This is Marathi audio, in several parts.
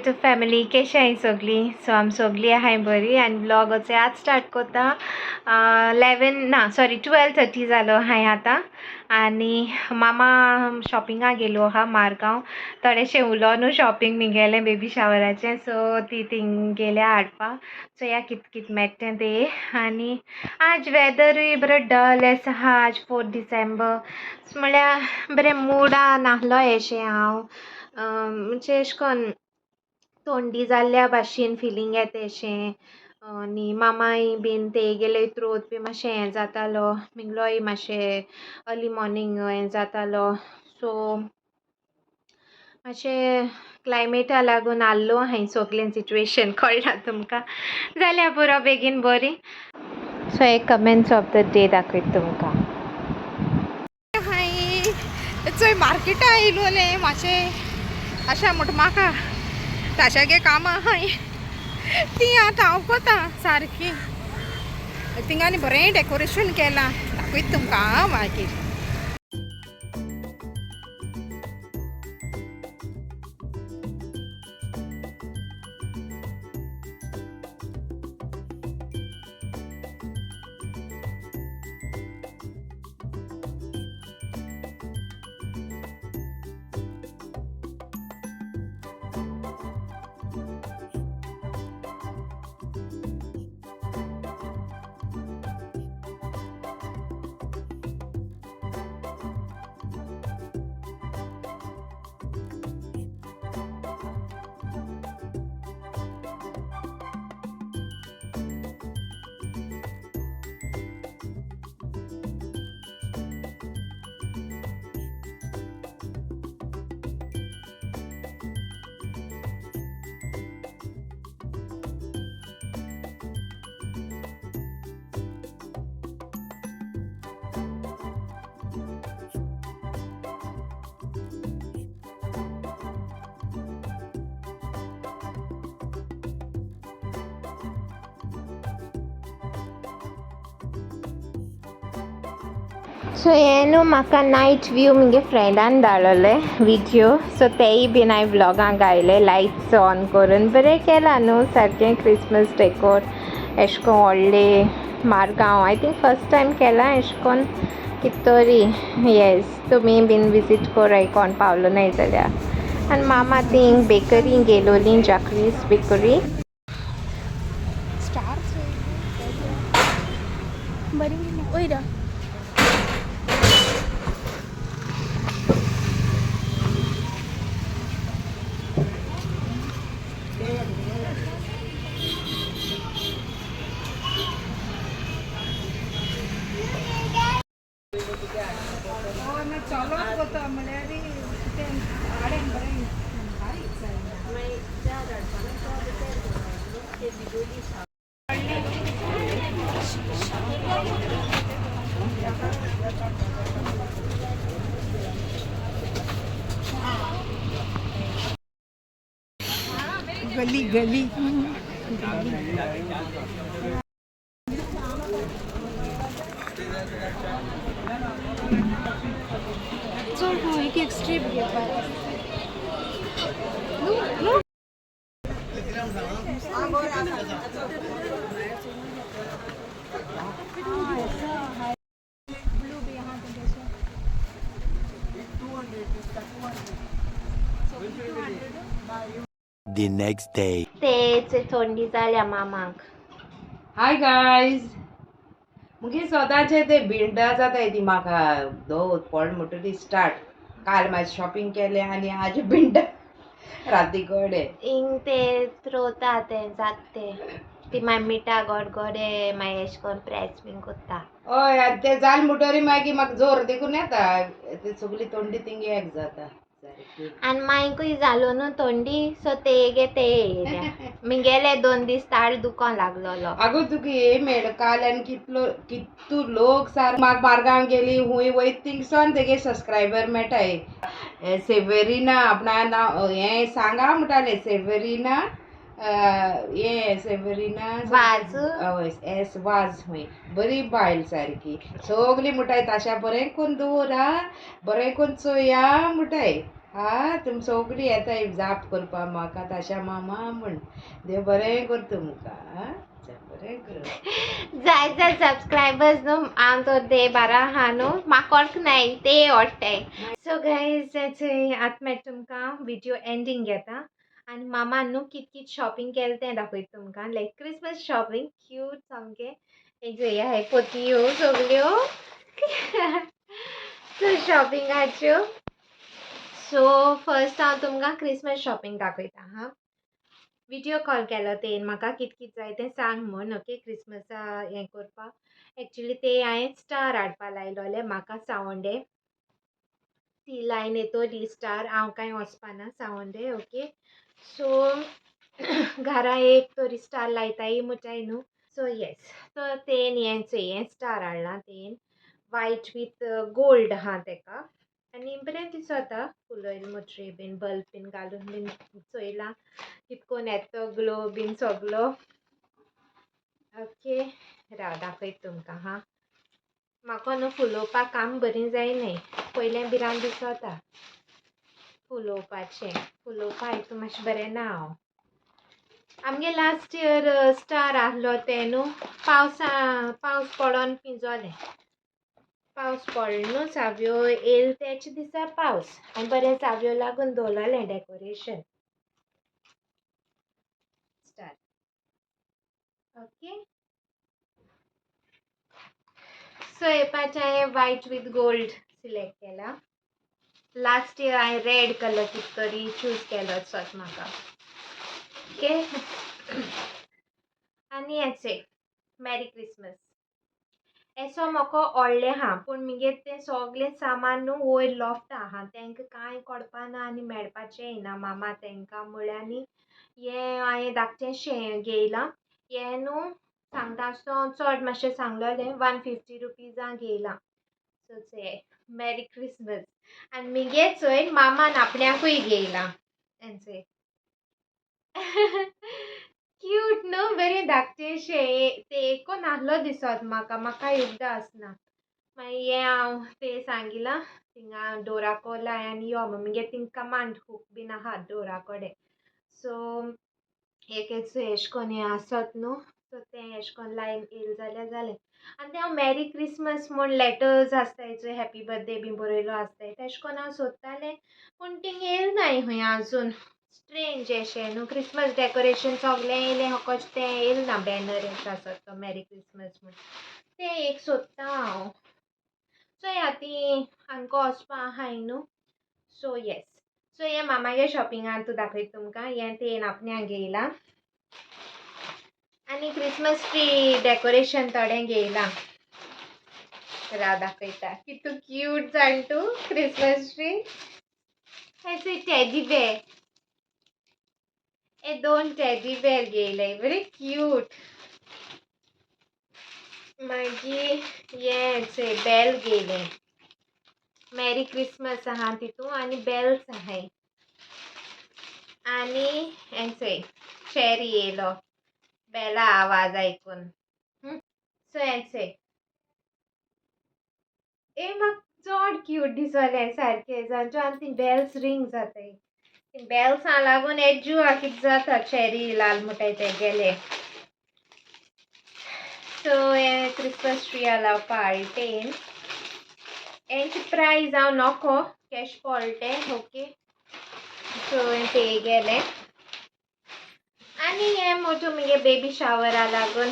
YouTube फॅमिली कशी आहे सगळी. सो आम सगळी आहे बरी आणि ब्लॉग असे आज स्टार्ट करता 12:30 झालं आहे आता. आणि मामा शॉपिंगा गेलो हा मारगांव थोडेशे उलो न्हू शॉपिंग मी गेले बेबी शावराचे. सो ती थिंग गेल्या हाडपा. सो या कित कित मेळटा ते. आणि आज वेदरूय बरो डल आसा. आज 4 डिसेंबर म्हळ्यार बरें मुडान नाहलो अशें हांव. म्हणजे अशें करून थंडी जाल्ल्या भाशेन फिलींग येता अशें. आनी मामाय बीन ते गेले थ्रोत बी मातशें हें जातालो. मिंगलोय मातशें अर्ली मॉर्निंग हें जातालो. सो मातशें क्लायमेटा लागून आल्लो हांवें सगळें सिच्युएशन कळटा तुमकां. जाल्यार पुरो बेगीन बरी. सो एक कमेंट्स ऑफ द डे दाखयता तुमकां. चोय मार्केटा येयलोले मातशें अशें म्हणटा म्हाका ताशागे कामां आहाय ती आतां हांव कोता सारकी. थिंगांनी बरें डेकोरेशन केलां दाखयता तुमकां मागीर. सो हें न्हू म्हाका नायट व्यू म्हगे फ्रेंडान धाडलोले विडियो. सो तेय बीन हांवें ब्लॉगां घायले लायट्स ऑन करून. बरें केलां न्हू सारकें क्रिसमस डेकोर एशें कोन्न व्हडलें Margao. I think first time केलां एशें कोन्न कित तरी. येस तुमी बीन विजीट कोराय कोण पावलो नाय जाल्यार. आनी मामा थिंग बेकरी गेलोली जाक्रीस बेकरी. गली गली चल एक एक स्ट्रीप घेता. The next day. तेच थंडी जाल्या मामाक. Hi guys. मुगे सदांचे ते भिंडा जाताय ती म्हाका दोत पड म्हणटरी स्टार्ट. काल माझी शॉपिंग केले आनी आज भिंडा राती कडे इंग ते त्रोता ते जाते ती मागीर मिठा गडगडे मागीर एशें कोन्न प्रेस बीन कोत्ता. हय आनी ते जाल म्हणटरी मागीर म्हाका जोर देखून येता. ते सगळी थंडी थिंग एक जाता सारकी. आनी मागीर जालो न्हू थंडी. सो ते येयल्या मिगेले 2 दीस ताळ दुखों लागलोलो. आगो तुका हे मेळ काल आनी कितू लोक सार म्हाका मारगांव गेली हुंय वयत थिंगसोन तेगे सबस्क्रायबर मेळटाय. सेवेरिना आपणा नांव हें सांगा म्हणटाले सेवेरिना ये सेवेरिना वाज हय एस वाज हुंय बरी बायल सारकी सगलीं म्हणटाय ताशा बरें कोन्न दवरा बरें कोन्न चोया म्हणटाय. हा तुम सगळीं येताय जाप करपा म्हाका ताशा मामा म्हण देव बरें कर तुमकां हा देव बरें कर जाय सब्सक्रायबर्स न्हू हांव तो ते बारा आहा न्हू म्हाका नाही ते ओडटाय सो गायज आतां मेळ तुमकां व्हिडिओ एंडींग घेता आनी मामान न्हू कित शॉपिंग केलें तें दाखयता तुमकां लायक क्रिसमस शॉपिंग क्यूट सामकें एक चोया हाय पोतयो सगल्यो सो शॉपिंगाच्यो सो फर्स्ट हांव तुमकां क्रिसमस शॉपिंग दाखयता हा व्हिडिओ कॉल केलो तेन म्हाका कित जाय तें सांग म्हूण ओके क्रिसमसा हें करपाक एक्चुली ते हांवें स्टार हाडपा लायलोले म्हाका सावंडे ती लायन येतोली स्टार हांव कांय वचपाना सावंडे ओके सो घरा एक तरी स्टार लायताय मुटाय न्हू सो येस सो तेन हें स्टार हाडलां तेन वायट वीथ गोल्ड आहा तेका आनी बरें दिसता फुलोय मुटरी बीन बल्ब बीन घालून बीन चोयलां कितकोन येतो ग्लो बीन सगलो ओके राव दाखयता तुमकां हा म्हाका न्हू फुलोवपाक काम बरी जायनाय पयलें बिरान दिसता फुलोवपा हितून मातशें बरें ना हांव आमगे लास्ट इयर स्टार आहलो ते न्हू पावस पडोन पिंजोलें पावस पडलो न्हू सावयो येयले तेचे दिसा पावस आनी बरें सावयो लागून दवरलेलें डेकोरेशन स्टार ओके सो येवपाचें हांवें वायट वीथ गोल्ड सिलेक्ट केला लास्ट इयर हांवें रेड कलर कित तरी चूज केलो चोच म्हाका ओके आनी हेचें मॅरी क्रिसमस एसो म्हाका व्हडलें आहा पूण मगे तें सगलें सामान न्हू वयर लॉफ्ट आहा तेंकां कांय कोडपाना आनी मेळपाचेंय ना मामा तेंकां म्हळ्यार न्ही हें हांवें धाकटेंशें घेयलां हें न्हू सांगता आसतो चड मातशें सांगलोलें 150 रुपीजां घेयलां सो हें मॅरी क्रिसमस आनी मगे चोय मामान आपण्याकूय घेयलां हेंचें क्यूट न्हू बरें धाकटेशें ते एकून आहलो दिसोत म्हाका एकदां आसना मागीर हें हांव ते सांगिलां थिंगा डोरा कोलाय आनी यो मगे थिंगा कमांड हूक बीन आहा डोरा कोडे सो एक एशे कोन्न हें आसत न्हू सो तें एशे कोन्न लायन येयलें जाल्यार जालें आनी तें हांव मॅरी क्रिसमस म्हूण लेटर्स आसताय चोय हॅपी बर्थडे बीन बरयलो आसताय तेशें कोन्न हांव सोदतालें पूण थिंग येयलनाय हूंय आजून स्ट्रेंज एशें न्हू क्रिसमस डेकोरेशन सगलें येयलें होकोच तें येयलें ना बॅनर येता आसत तो मॅरी क्रिसमस म्हूण तें एक सोदता हांव सो ह्या ती आमकां वचपा आहाय न्हू सो येस सो हें मामागे शॉपिंगान तूं दाखयता तुमकां हें तें आपण्याक घेयलां आनी क्रिसमस ट्री डेकोरेशन थोडें घेयलां राव दाखयता कितू क्यूट जाण तूं क्रिसमस ट्री हें टेडी बेर हे 2 टेडी बेर घेयले बरे क्यूट मागीर हें बेल घेयलें मॅरी क्रिसमस आहा तितू आनी बेल्स आहाय आनी हेंचोय चॅरी येयलो बेला आवाज आयकून सो हेंचोय म्हाका चड क्यूट दिसोलें सारकें जाणचो आनी ती बेल्स रिंग जाताय बेल्सां लागून एज्जू कितें जाता चॅरी लाल मुटाय ते गेले सो हें क्रिसमस ट्री लावपा हाळटेन हेंची प्रायज हांव नोको कॅश पोळटे ओके सो ते गेले आनी हें मोठो मगे बेबी शावरा लागून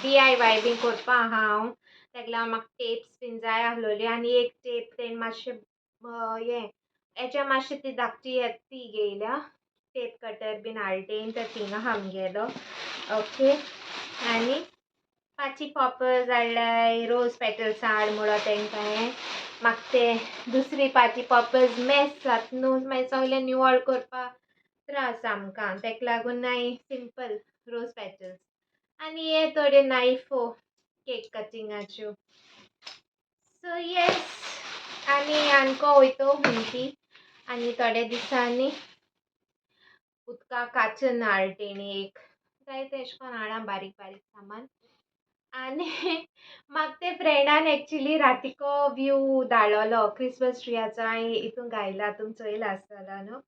DIY बीन करपा आहा हांव तेका लागून म्हाका टेप्स बीन जाय आहलोली आनी एक टेप तें मातशें हें हेच्या मातशें ती धाकटी ती घेयल्या टेप कटर बीन हाडटेन तर थिंगा आमगेलो ओके आनी पाची पॉपर्स हाडल्याय रोज पेटल्स हाड म्हणो तेंकां हें म्हाका ते दुसरी पाची पॉपर्स मेस जाता न्हू मागीर सगलें निवळ करपा त्रास आमकां तेका लागून हांवें सिंपल रोज पेटल्स आनी हे थोडे नायफो केक कटिंगाच्यो सो येस आनी आमको वयतो हुंटी आनी थोडे दिसांनी उदका काचन हाडटेन एक जाय तेशें कोन्न हाडा बारीक सामान आनी म्हाका ते फ्रेंडान एक्चुली रातिको व्यू धाडलोलो क्रिसमस ट्रियाचो हांवें हितून घायला तुमी चोयला आसतलो न्हू.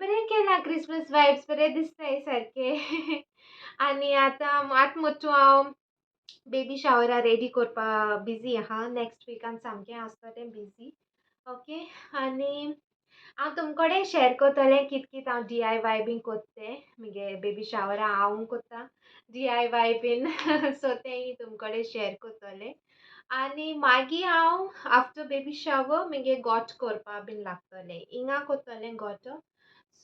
बरें केलां क्रिसमस वायब्स बरें दिसताय सारके. आनी आतां मुच्चू हांव बेबी शावरा रेडी करपा बिजी आहा. नेक्स्ट विकान सामकें आसतलें बिजी. ओके. आनी हांव तुमकोडे शेअर कोत्तोलें कित कित हांव DIY बीन कोत्तें म्हगे बेबी शावरा हांव कोत्ता DIY बीन सो तेंय तुमकोडे शेअर कोत्तोलें. आनी मागीर हांव आफ्टर बेबी शावर म्हगे गोठ करपा बीन लागतोलें. हिंगा कोत्तोलें गोठ.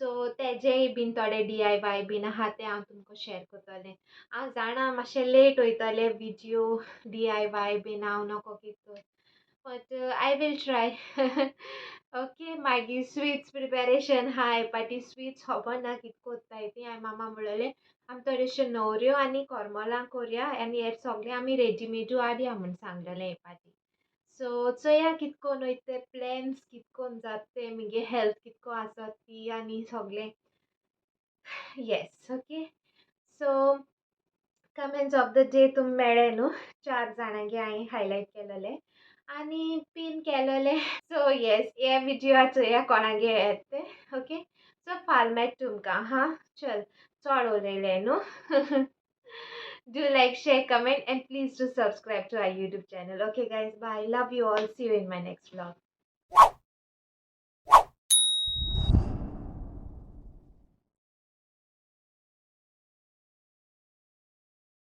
सो तेजेय बीन थोडे DIY बीन आहा ते हांव तुमकां शेअर कोत्तोलें. हांव जाणां मातशें लेट वयतलें विडियो DIY बीन हांव नोको कितें but I will try. Okay. मागीर स्वीट्स प्रिपेरेशन आहा हे पाटी स्वीट्स खबर ना कितें कोत्ताय तीं. हांवें मामा म्हणलेलें आमी थोड्योश्यो नवऱ्यो आनी कोरमोलां कोरया आनी हेर सोगलें आमी रेडीमेडू हाडया म्हूण सांगलेलें हे पाटी. सो चोया कितें कोन्न वोयता ते प्लॅन्स कितें कोन्न जाता ते म्हगे हेल्थ कितें को आसत ती आनी सोगलें. Yes. Okay. So comments of the day तुमी मेळ्ळे न्हू 4 जाणांगे हांवें हायलायट केलोलें आनी पिन केलोलें. सो येस हे विडियोआ चोया कोणागे येत ते. ओके. सो फाल्यां मेळटा तुमकां. हां चल चोड उलयलें न्हू. Do like, share, comment and please do subscribe to our YouTube channel. Okay guys, bye. Love you all. See you in my next vlog.